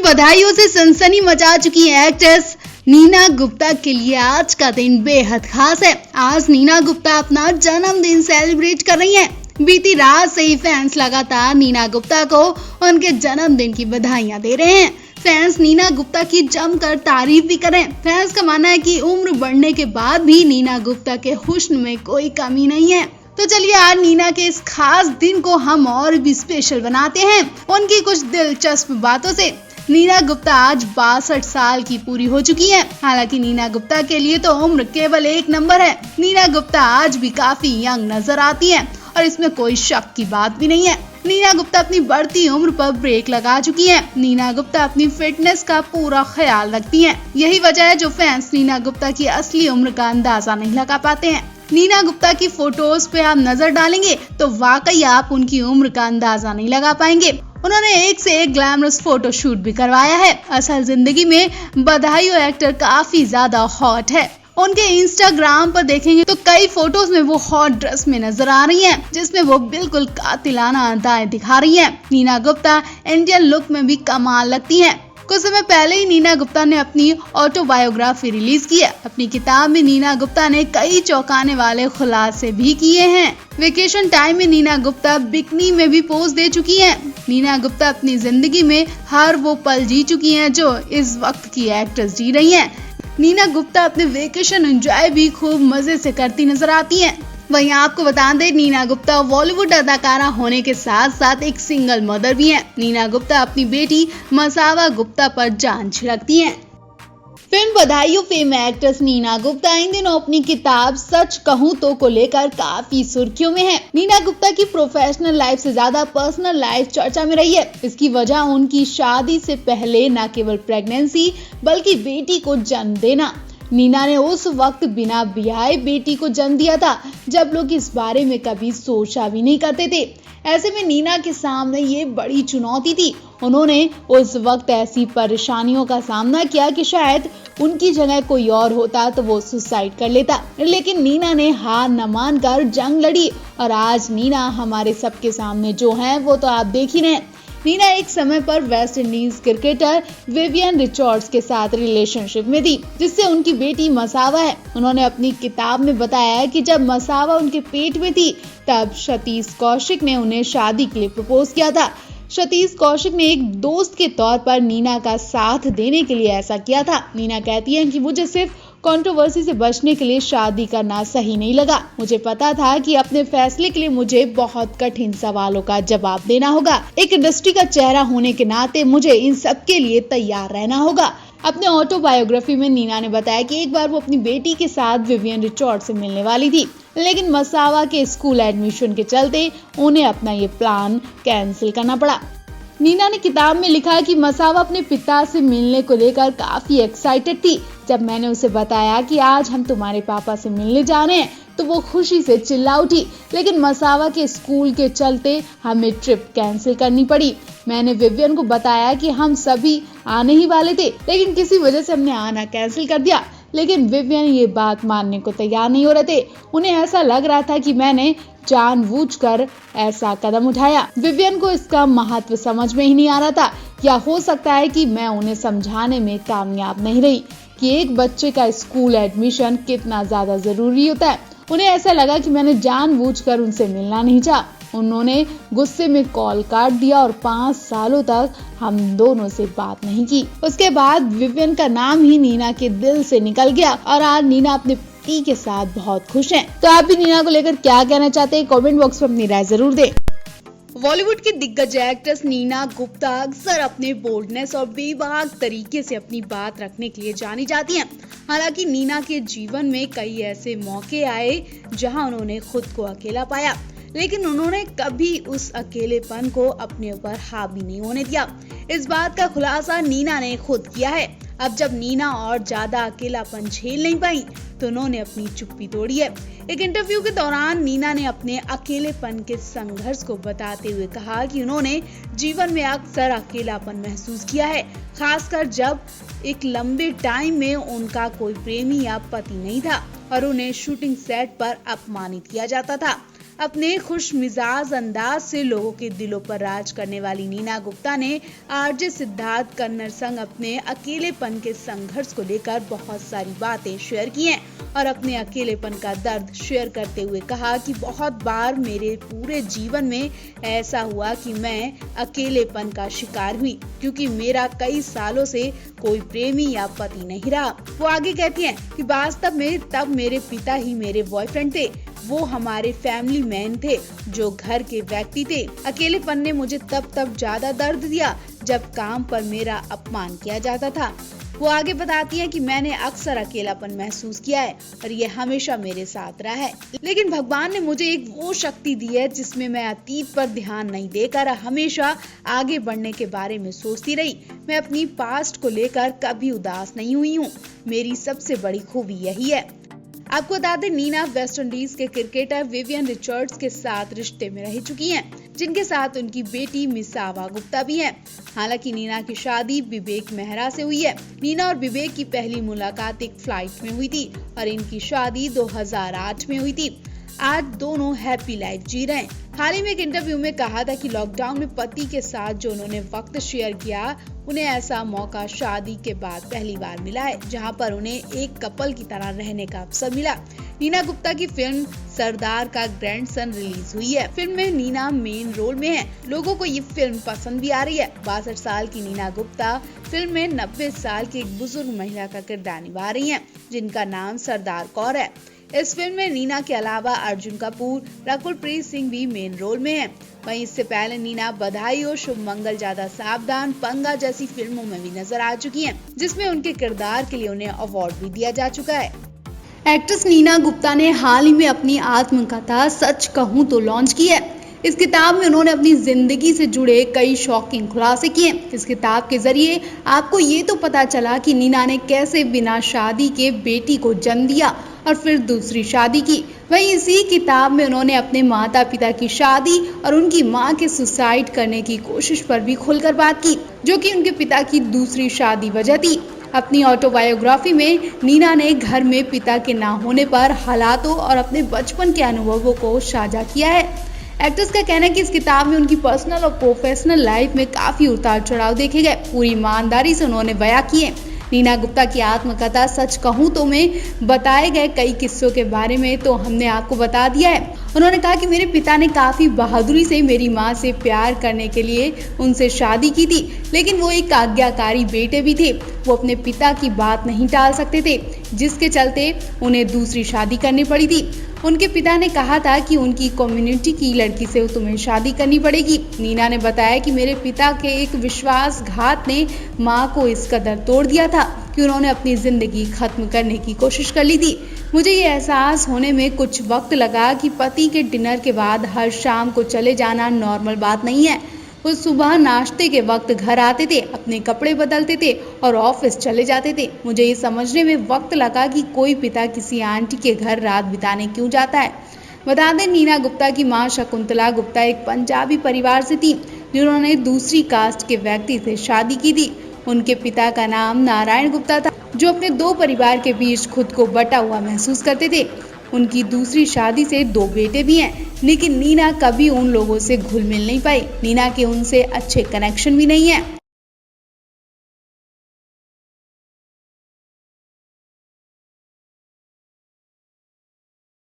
बधाइयों से सनसनी मचा चुकी एक्ट्रेस नीना गुप्ता के लिए आज का दिन बेहद खास है। आज नीना गुप्ता अपना जन्मदिन सेलिब्रेट कर रही हैं। बीती रात से ही फैंस लगातार नीना गुप्ता को उनके जन्मदिन की बधाइयां दे रहे हैं। फैंस नीना गुप्ता की जमकर तारीफ भी करें। फैंस का मानना है कि उम्र बढ़ने के बाद भी नीना गुप्ता के हुस्न में कोई कमी नहीं है। तो चलिए आज नीना के इस खास दिन को हम और भी स्पेशल बनाते हैं उनकी कुछ दिलचस्प बातों से। नीना गुप्ता आज 62 साल की पूरी हो चुकी हैं। हालांकि नीना गुप्ता के लिए तो उम्र केवल एक नंबर है। नीना गुप्ता आज भी काफी यंग नजर आती हैं और इसमें कोई शक की बात भी नहीं है। नीना गुप्ता अपनी बढ़ती उम्र पर ब्रेक लगा चुकी हैं। नीना गुप्ता अपनी फिटनेस का पूरा ख्याल रखती हैं। यही वजह है जो फैंस नीना गुप्ता की असली उम्र का अंदाजा नहीं लगा पाते हैं। नीना गुप्ता की फोटोज पे आप नजर डालेंगे तो वाकई आप उनकी उम्र का अंदाजा नहीं लगा पाएंगे। उन्होंने एक से एक ग्लैमरस फोटो शूट भी करवाया है। असल जिंदगी में बधाइयों एक्टर काफी ज्यादा हॉट है। उनके इंस्टाग्राम पर देखेंगे तो कई फोटोज में वो हॉट ड्रेस में नजर आ रही हैं, जिसमें वो बिल्कुल कातिलाना अदाएं दिखा रही हैं। नीना गुप्ता इंडियन लुक में भी कमाल लगती हैं। कुछ समय पहले ही नीना गुप्ता ने अपनी ऑटोबायोग्राफी रिलीज की है। अपनी किताब में नीना गुप्ता ने कई चौंकाने वाले खुलासे भी किए हैं। वेकेशन टाइम में नीना गुप्ता बिकनी में भी पोज दे चुकी हैं। नीना गुप्ता अपनी जिंदगी में हर वो पल जी चुकी हैं जो इस वक्त की एक्ट्रेस जी रही हैं। नीना गुप्ता अपने वेकेशन एंजॉय भी खूब मजे से करती नजर आती हैं। वहीं आपको बता दें नीना गुप्ता बॉलीवुड अदाकारा होने के साथ साथ एक सिंगल मदर भी हैं। नीना गुप्ता अपनी बेटी मसावा गुप्ता पर जान छिड़कती हैं। फिल्म बधाइयों फेम एक्ट्रेस नीना गुप्ता इन दिनों अपनी किताब सच कहूँ तो को लेकर काफी सुर्खियों में है। नीना गुप्ता की प्रोफेशनल लाइफ से ज्यादा पर्सनल लाइफ चर्चा में रही है। इसकी वजह उनकी शादी से पहले न केवल प्रेगनेंसी बल्कि बेटी को जन्म देना। नीना ने उस वक्त बिना ब्याहे बेटी को जन्म दिया था जब लोग इस बारे में कभी सोचा भी नहीं करते थे। ऐसे में नीना के सामने ये बड़ी चुनौती थी। उन्होंने उस वक्त ऐसी परेशानियों का सामना किया कि शायद उनकी जगह कोई और होता तो वो सुसाइड कर लेता, लेकिन नीना ने हार न मानकर जंग लड़ी और आज नीना हमारे सबके सामने जो है वो तो आप देख ही रहे हैं। नीना एक समय पर West Indies cricketer Vivian Richards के साथ रिलेशनशिप में थी, जिससे उनकी बेटी मसावा है। उन्होंने अपनी किताब में बताया है कि जब मसावा उनके पेट में थी तब सतीश कौशिक ने उन्हें शादी के लिए प्रपोज किया था। सतीश कौशिक ने एक दोस्त के तौर पर नीना का साथ देने के लिए ऐसा किया था। नीना कहती है कि मुझे सिर्फ कंट्रोवर्सी से बचने के लिए शादी करना सही नहीं लगा। मुझे पता था कि अपने फैसले के लिए मुझे बहुत कठिन सवालों का जवाब देना होगा। एक इंडस्ट्री का चेहरा होने के नाते मुझे इन सब के लिए तैयार रहना होगा। अपने ऑटोबायोग्राफी में नीना ने बताया कि एक बार वो अपनी बेटी के साथ विवियन रिचर्ड से मिलने वाली थी, लेकिन मसावा के स्कूल एडमिशन के चलते उन्हें अपना ये प्लान कैंसिल करना पड़ा। नीना ने किताब में लिखा कि मसावा अपने पिता से मिलने को लेकर काफी एक्साइटेड थी। जब मैंने उसे बताया कि आज हम तुम्हारे पापा से मिलने जा रहे हैं तो वो खुशी से चिल्ला उठी, लेकिन मसावा के स्कूल के चलते हमें ट्रिप कैंसिल करनी पड़ी। मैंने विवियन को बताया कि हम सभी आने ही वाले थे, लेकिन किसी वजह से हमने आना कैंसिल कर दिया। लेकिन विवियन ये बात मानने को तैयार नहीं हो रहे थे। उन्हें ऐसा लग रहा था कि मैंने जानबूझकर ऐसा कदम उठाया। विवियन को इसका महत्व समझ में ही नहीं आ रहा था, या हो सकता है कि मैं उन्हें समझाने में कामयाब नहीं रही कि एक बच्चे का स्कूल एडमिशन कितना ज्यादा जरूरी होता है। उन्हें ऐसा लगा कि मैंने जानबूझकर उनसे मिलना नहीं चाहा। उन्होंने गुस्से में कॉल काट दिया और 5 सालों तक हम दोनों से बात नहीं की। उसके बाद विवियन का नाम ही नीना के दिल से निकल गया और आज नीना अपने पति के साथ बहुत खुश हैं। तो आप भी नीना को लेकर क्या कहना चाहते हैं, कमेंट बॉक्स में अपनी राय जरूर दें। बॉलीवुड की दिग्गज एक्ट्रेस नीना गुप्ता अक्सर अपने बोल्डनेस और बेबाक तरीके से अपनी बात रखने के लिए जानी जाती हैं। हालांकि नीना के जीवन में कई ऐसे मौके आए जहां उन्होंने खुद को अकेला पाया, लेकिन उन्होंने कभी उस अकेलेपन को अपने ऊपर हावी नहीं होने दिया। इस बात का खुलासा नीना ने खुद किया है। अब जब नीना और ज्यादा अकेलापन झेल नहीं पाई तो उन्होंने अपनी चुप्पी तोड़ी है। एक इंटरव्यू के दौरान नीना ने अपने अकेलेपन के संघर्ष को बताते हुए कहा कि उन्होंने जीवन में अक्सर अकेलापन महसूस किया है, खासकर जब एक लंबे टाइम में उनका कोई प्रेमी या पति नहीं था और उन्हें शूटिंग सेट पर अपमानित किया जाता था। अपने खुश मिजाज अंदाज से लोगों के दिलों पर राज करने वाली नीना गुप्ता ने आरजे सिद्धार्थ कन्नड़ संग अपने अकेलेपन के संघर्ष को लेकर बहुत सारी बातें शेयर की हैं और अपने अकेलेपन का दर्द शेयर करते हुए कहा कि बहुत बार मेरे पूरे जीवन में ऐसा हुआ कि मैं अकेलेपन का शिकार हुई क्योंकि मेरा कई सालों से कोई प्रेमी या पति नहीं रहा। वो आगे कहती हैं कि वास्तव में तब मेरे पिता ही मेरे बॉयफ्रेंड थे, वो हमारे फैमिली मैन थे जो घर के व्यक्ति थे। अकेलेपन ने मुझे तब ज्यादा दर्द दिया जब काम पर मेरा अपमान किया जाता था। वो आगे बताती हैं कि मैंने अक्सर अकेलापन महसूस किया है और ये हमेशा मेरे साथ रहा है, लेकिन भगवान ने मुझे एक वो शक्ति दी है जिसमें मैं अतीत पर ध्यान नहीं देकर हमेशा आगे बढ़ने के बारे में सोचती रही। मैं अपनी पास्ट को लेकर कभी उदास नहीं हुई हूँ। मेरी सबसे बड़ी खूबी यही है। आपको बता दें, नीना वेस्ट इंडीज के क्रिकेटर विवियन रिचर्ड्स के साथ रिश्ते में रह चुकी हैं, जिनके साथ उनकी बेटी मिसावा गुप्ता भी है। हालांकि नीना की शादी विवेक मेहरा से हुई है। नीना और विवेक की पहली मुलाकात एक फ्लाइट में हुई थी और इनकी शादी 2008 में हुई थी। आज दोनों हैप्पी लाइफ जी रहे हैं। हाल ही में एक इंटरव्यू में कहा था कि लॉकडाउन में पति के साथ जो उन्होंने वक्त शेयर किया, उन्हें ऐसा मौका शादी के बाद पहली बार मिला है जहां पर उन्हें एक कपल की तरह रहने का अवसर मिला। नीना गुप्ता की फिल्म सरदार का ग्रैंडसन रिलीज हुई है। फिल्म में नीना मेन रोल में है। लोगों को ये फिल्म पसंद भी आ रही है। 62 साल की नीना गुप्ता फिल्म में 90 साल की एक बुजुर्ग महिला का किरदार निभा रही है, जिनका नाम सरदार कौर है। इस फिल्म में नीना के अलावा अर्जुन कपूर, रकुलप्रीत सिंह भी मेन रोल में हैं। वहीं इससे पहले नीना बधाई हो, शुभ मंगल, ज्यादा सावधान, पंगा जैसी फिल्मों में भी नजर आ चुकी हैं, जिसमें उनके किरदार के लिए उन्हें अवार्ड भी दिया जा चुका है। एक्ट्रेस नीना गुप्ता ने हाल ही में अपनी आत्मकथा सच कहूं तो लॉन्च की है। इस किताब में उन्होंने अपनी जिंदगी से जुड़े कई शॉकिंग खुलासे किए। इस किताब के जरिए आपको ये तो पता चला कि नीना ने कैसे बिना शादी के बेटी को जन्म दिया और फिर दूसरी शादी की। वहीं इसी किताब में उन्होंने अपने माता पिता की शादी और उनकी मां के सुसाइड करने की कोशिश पर भी खुलकर बात की, जो कि उनके पिता की दूसरी शादी वजह थी। अपनी ऑटोबायोग्राफी में नीना ने घर में पिता के ना होने पर हालातों और अपने बचपन के अनुभवों को साझा किया है। एक्ट्रेस का कहना है कि इस किताब में उनकी पर्सनल और प्रोफेशनल लाइफ में काफी उतार चढ़ाव देखे गए। पूरी ईमानदारी से उन्होंने बयां किए। नीना गुप्ता की आत्मकथा सच कहूं तो में बताए गए कई किस्सों के बारे में तो हमने आपको बता दिया है। उन्होंने कहा कि मेरे पिता ने काफी बहादुरी से मेरी मां से प्यार करने के लिए उनसे शादी की थी, लेकिन वो एक आज्ञाकारी बेटे भी थे। वो अपने पिता की बात नहीं टाल सकते थे, जिसके चलते उन्हें दूसरी शादी करनी पड़ी थी। उनके पिता ने कहा था कि उनकी कम्युनिटी की लड़की से तुम्हें शादी करनी पड़ेगी। नीना ने बताया कि मेरे पिता के एक विश्वासघात ने मां को इस कदर तोड़ दिया था कि उन्होंने अपनी जिंदगी खत्म करने की कोशिश कर ली थी। मुझे ये एहसास होने में कुछ वक्त लगा कि पति के डिनर के बाद हर शाम को चले जाना नॉर्मल बात नहीं है। वो सुबह नाश्ते के वक्त घर आते थे, अपने कपड़े बदलते थे और ऑफिस चले जाते थे। मुझे ये समझने में वक्त लगा कि कोई पिता किसी आंटी के घर रात बिताने क्यों जाता है। बता दें, नीना गुप्ता की मां शकुंतला गुप्ता एक पंजाबी परिवार से थी, जिन्होंने दूसरी कास्ट के व्यक्ति से शादी की थी। उनके पिता का नाम नारायण गुप्ता था, जो अपने दो परिवार के बीच खुद को बटा हुआ महसूस करते थे। उनकी दूसरी शादी से 2 बेटे भी हैं, लेकिन नीना कभी उन लोगों से घुल मिल नहीं पाई। नीना के उनसे अच्छे कनेक्शन भी नहीं है।